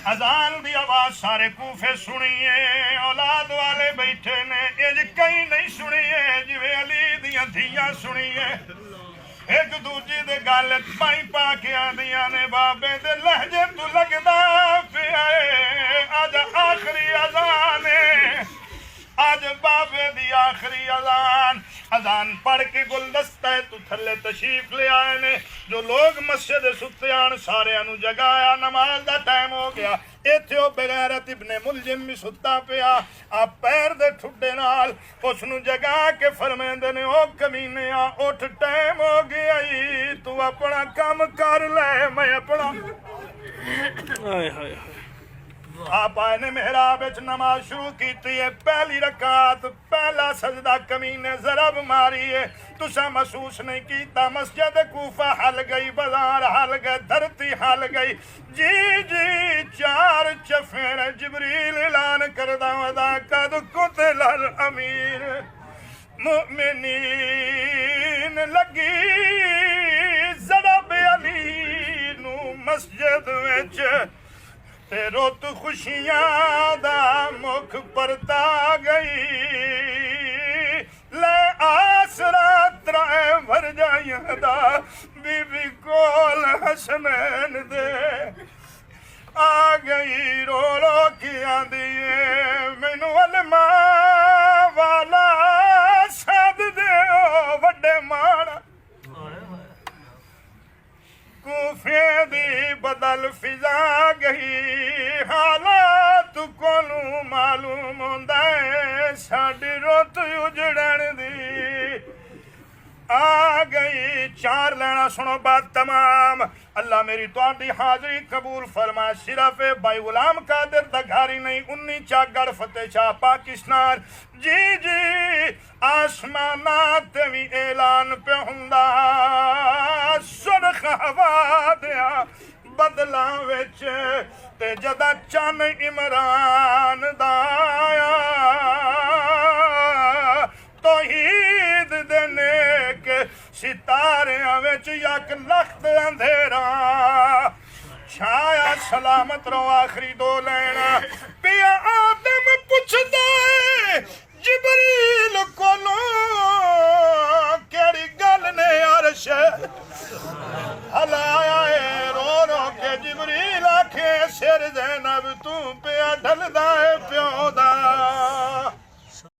अजान दी आवाज सारे कूफे सुनिए औलाद वाले बैठे ने इंज कई नहीं सुनिए जिवें अली दियां धियां सुनिए एक दूजे दे गल पाई पा के आंदियां ने बाबे दे लहजे तू लगदा पिया अज आखिरी अजान है आज बाबे दी आखिरी अजान पढ़ के गुलदस्ता तू थले तशरीफ ले आए ने जो लोग मस्जिद सुते आन सारे जगाया नमाज दा टाइम हो गया इत्थे ओ बगैरत इब्ने मुलजिम भी सुता पिया आ पैर दे ठुड्डे नाल उसनु जगा के फरमांदे ने ओ कमीनिया उठ टाइम हो गया तू अपना काम कर ले मैं अपना हाय हाय आप आए ने मेहराब नमाज शुरू की है पहली रकात पहला सजदा कमीने जरब मारी है तुसा महसूस नहीं किया मस्जिद कूफा हल गई बाजार हल गए धरती हल गई जी जी चार चफेर जिबरील ऐलान करदा वदा कद कुतिल अमीर मुमिनीन लगी जरब अली नू मस्जिद विच ते रुत खुशियां दा मुख परता गई ले आसरा त्रै भरजाइयां दा बीबी कोल हसनैन दे आ गई रो रो के आंदी मैनू अलमा वाला सद दे वड्डे माण कूफे दी बदल फिजा गई हालात कोनू मालूम होंदा है साडी रुत उजड़न दी आ गई चार लेना सुनो बात तमाम अल्लाह मेरी तुहाडी हाजरी कबूल फरमाए सिर्फ भाई गुलाम कादिर दा घारी नहीं 19 चागड़ फतेह शाह पाकिस्तान जी जी आसमानात भी ऐलान पे हुंदा सुरख हवा दिया बदला विच ते जदा चन इमरान दा आया तौहीद दे नेक सितारियां विच यक लख्त अंधेरा छाया सलामत रो आखिरी दो लेना पिया आदम पुछदा जिबरील कोलों केड़ी गल ने अर्श हला